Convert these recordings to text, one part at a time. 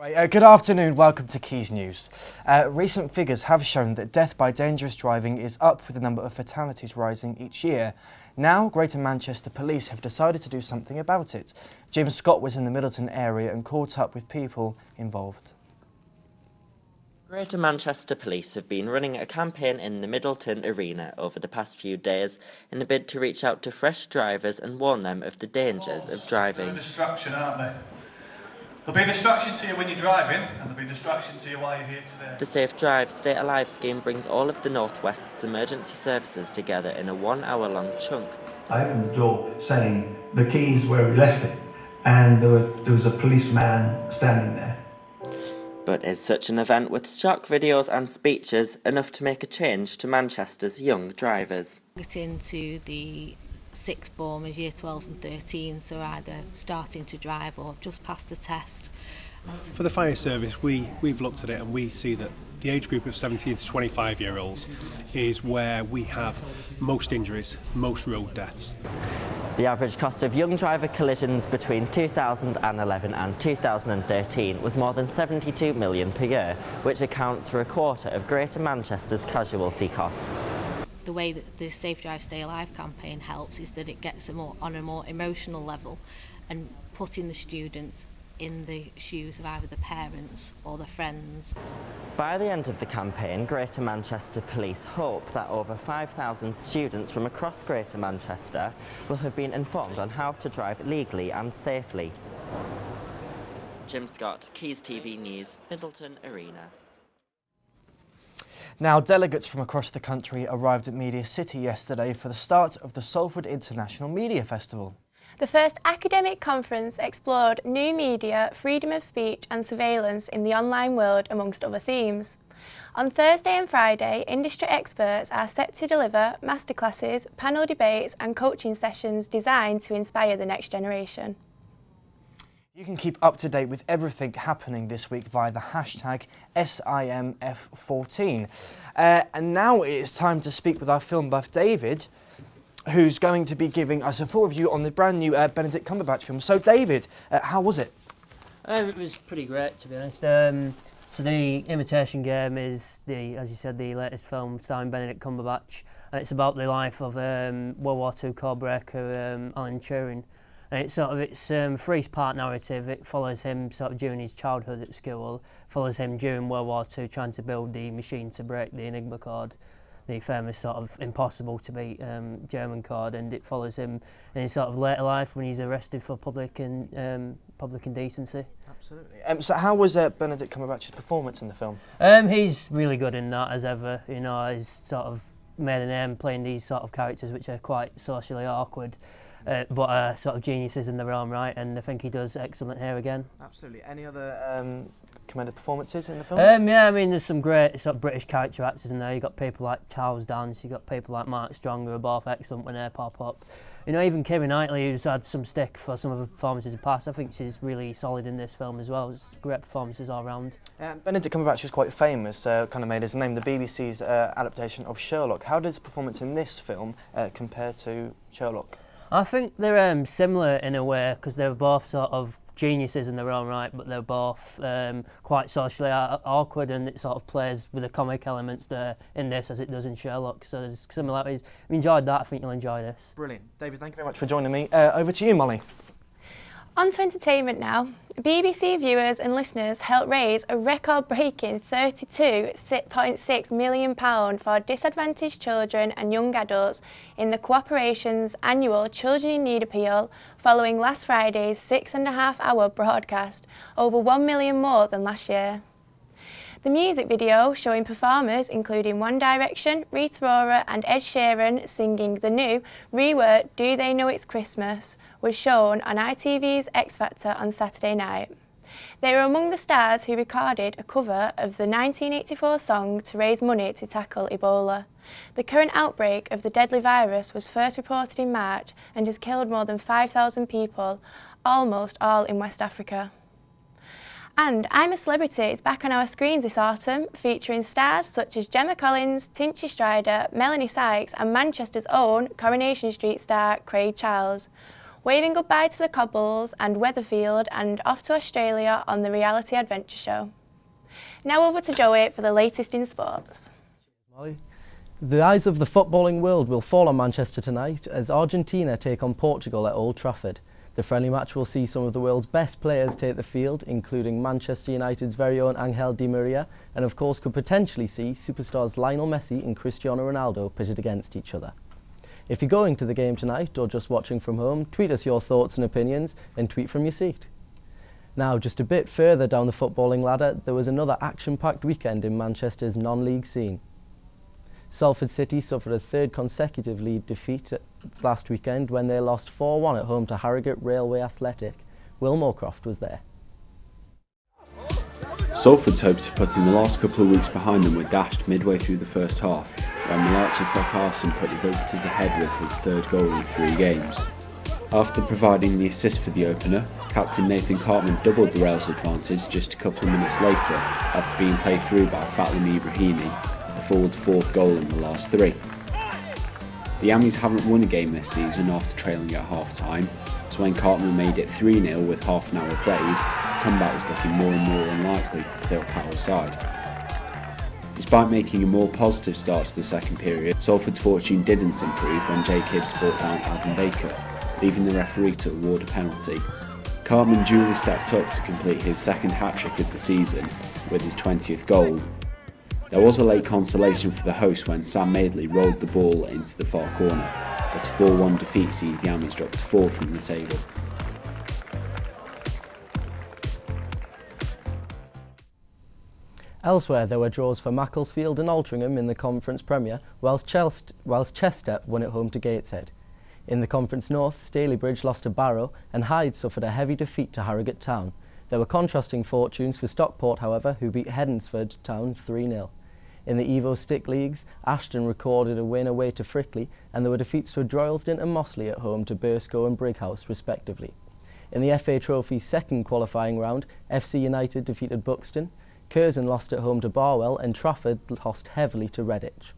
Good afternoon, welcome to Quays News. Recent figures have shown that death by dangerous driving is up, with the number of fatalities rising each year. Now, Greater Manchester Police have decided to do something about it. Jim Scott was in the Middleton area and caught up with people involved. Greater Manchester Police have been running a campaign in the Middleton arena over the past few days in a bid to reach out to fresh drivers and warn them of the dangers of driving. They're a distraction, aren't they? There'll be a distraction to you when you're driving, and there'll be a distraction to you while you're here today. The Safe Drive Stay Alive scheme brings all of the North West's emergency services together in a 1 hour long chunk. I opened the door saying the keys where we left it, and there was a policeman standing there. But is such an event with shock videos and speeches enough to make a change to Manchester's young drivers? Get into the sixth form as year 12s and 13, so either starting to drive or just passed the test. For the fire service, we've looked at it and we see that the age group of 17 to 25 year olds is where we have most injuries, most road deaths. The average cost of young driver collisions between 2011 and 2013 was more than £72 million per year, which accounts for a quarter of Greater Manchester's casualty costs. The way that the Safe Drive Stay Alive campaign helps is that it gets on a more emotional level and putting the students in the shoes of either the parents or the friends. By the end of the campaign, Greater Manchester Police hope that over 5,000 students from across Greater Manchester will have been informed on how to drive legally and safely. Jim Scott, Quays TV News, Middleton Arena. Now, delegates from across the country arrived at Media City yesterday for the start of the Salford International Media Festival. The first academic conference explored new media, freedom of speech and surveillance in the online world, amongst other themes. On Thursday and Friday, industry experts are set to deliver masterclasses, panel debates and coaching sessions designed to inspire the next generation. You can keep up to date with everything happening this week via the hashtag SIMF14. And now it is time to speak with our film buff David, who's going to be giving us a full review on the brand new Benedict Cumberbatch film. So David, how was it? It was pretty great, to be honest. So the Imitation Game is, as you said, the latest film starring Benedict Cumberbatch, and it's about the life of World War II codebreaker Alan Turing. And it's a three-part narrative. It follows him sort of during his childhood at school, follows him during World War II trying to build the machine to break the Enigma code, the famous sort of impossible to beat German code, and it follows him in his sort of later life when he's arrested for public indecency. Absolutely. So how was Benedict Cumberbatch's performance in the film? He's really good in that, as ever. You know, he's sort of made a name playing these sort of characters which are quite socially awkward, but are sort of geniuses in their own right, and I think he does excellent here again. Absolutely. Any other commended performances in the film? Yeah, I mean, there's some great sort of British character actors in there. You've got people like Charles Dance, you've got people like Mark Strong, who are both excellent when they pop up. You know, even Keira Knightley, who's had some stick for some of her performances in the past, I think she's really solid in this film as well. It's great performances all round. Benedict Cumberbatch was quite famous, kind of made his name, the BBC's adaptation of Sherlock. How did his performance in this film compare to Sherlock? I think they're similar in a way, because they're both sort of geniuses in their own right, but they're both quite socially awkward, and it sort of plays with the comic elements there in this as it does in Sherlock. So there's similarities. If you enjoyed that, I think you'll enjoy this. Brilliant. David, thank you very much for joining me. Over to you, Molly. On to entertainment now. BBC viewers and listeners helped raise a record-breaking £32.6 million for disadvantaged children and young adults in the Cooperation's annual Children in Need appeal, following last Friday's 6.5-hour broadcast, over 1 million more than last year. The music video, showing performers including One Direction, Rita Ora and Ed Sheeran singing the new reworked Do They Know It's Christmas, was shown on ITV's X Factor on Saturday night. They were among the stars who recorded a cover of the 1984 song to raise money to tackle Ebola. The current outbreak of the deadly virus was first reported in March and has killed more than 5,000 people, almost all in West Africa. And I'm a Celebrity is back on our screens this autumn, featuring stars such as Gemma Collins, Tinchy Stryder, Melanie Sykes and Manchester's own Coronation Street star Craig Charles. waving goodbye to the cobbles and Weatherfield and off to Australia on the reality adventure show. Now over to Joey for the latest in sports. Molly. The eyes of the footballing world will fall on Manchester tonight as Argentina take on Portugal at Old Trafford. The friendly match will see some of the world's best players take the field, including Manchester United's very own Angel Di Maria, and of course could potentially see superstars Lionel Messi and Cristiano Ronaldo pitted against each other. If you're going to the game tonight or just watching from home, tweet us your thoughts and opinions and tweet from your seat. Now, just a bit further down the footballing ladder, there was another action-packed weekend in Manchester's non-league scene. Salford City suffered a third consecutive league defeat last weekend when they lost 4-1 at home to Harrogate Railway Athletic. Will Moorcroft was there. Salford's hopes of putting the last couple of weeks behind them were dashed midway through the first half, when Malachi Fracasson put the visitors ahead with his third goal in 3 games. After providing the assist for the opener, captain Nathan Cartman doubled the Rails' advantage just a couple of minutes later after being played through by Fatlami Ibrahimi, the forward's 4th goal in the last 3. The Yammies haven't won a game this season after trailing at half-time, so when Cartman made it 3-0 with half an hour played, the comeback was looking more and more unlikely for Phil Powell's side. Despite making a more positive start to the second period, Salford's fortune didn't improve when Jay Gibbs brought down Adam Baker, leaving the referee to award a penalty. Cartman duly stepped up to complete his second hat-trick of the season with his 20th goal. There was a late consolation for the hosts when Sam Madeley rolled the ball into the far corner, but a 4-1 defeat sees the Yammies drop to 4th in the table. Elsewhere, there were draws for Macclesfield and Altrincham in the Conference Premier, whilst Chester won at home to Gateshead. In the Conference North, Stalybridge lost to Barrow and Hyde suffered a heavy defeat to Harrogate Town. There were contrasting fortunes for Stockport, however, who beat Hednesford Town 3-0. In the Evo Stick Leagues, Ashton recorded a win away to Frickley, and there were defeats for Droylsden and Mossley at home to Burscough and Brighouse, respectively. In the FA Trophy's second qualifying round, FC United defeated Buxton, Curzon lost at home to Barwell, and Trafford lost heavily to Redditch.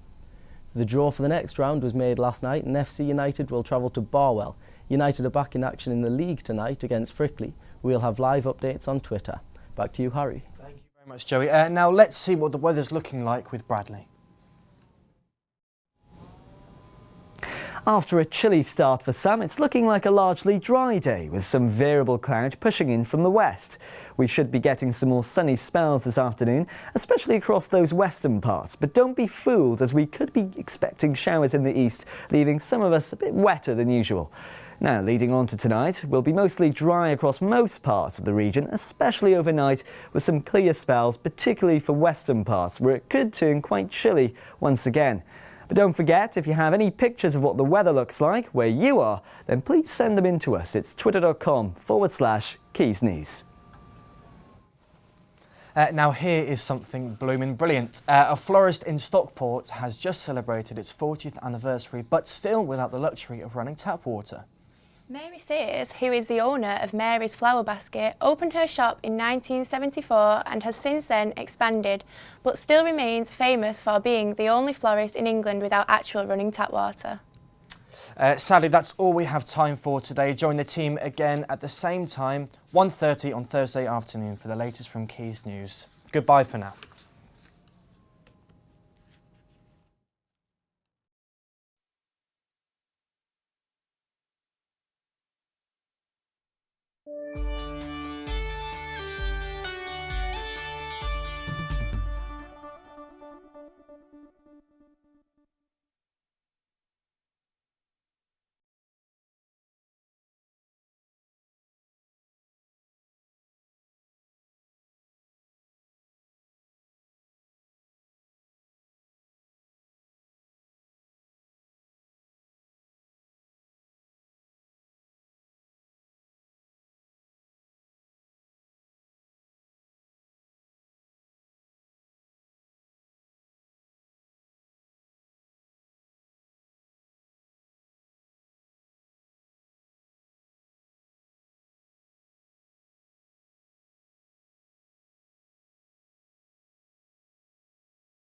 The draw for the next round was made last night, and FC United will travel to Barwell. United are back in action in the league tonight against Frickley. We'll have live updates on Twitter. Back to you, Harry. Thank you very much, Joey. Now let's see what the weather's looking like with Bradley. After a chilly start for some, it's looking like a largely dry day with some variable cloud pushing in from the west. We should be getting some more sunny spells this afternoon, especially across those western parts. But don't be fooled, as we could be expecting showers in the east, leaving some of us a bit wetter than usual. Now, leading on to tonight, we'll be mostly dry across most parts of the region, especially overnight, with some clear spells, particularly for western parts, where it could turn quite chilly once again. But don't forget, if you have any pictures of what the weather looks like where you are, then please send them in to us. It's twitter.com/Quays News. Now here is something blooming brilliant. A florist in Stockport has just celebrated its 40th anniversary, but still without the luxury of running tap water. Mary Sears, who is the owner of Mary's Flower Basket, opened her shop in 1974 and has since then expanded, but still remains famous for being the only florist in England without actual running tap water. Sadly, that's all we have time for today. Join the team again at the same time, 1:30 on Thursday afternoon for the latest from Quays News. Goodbye for now.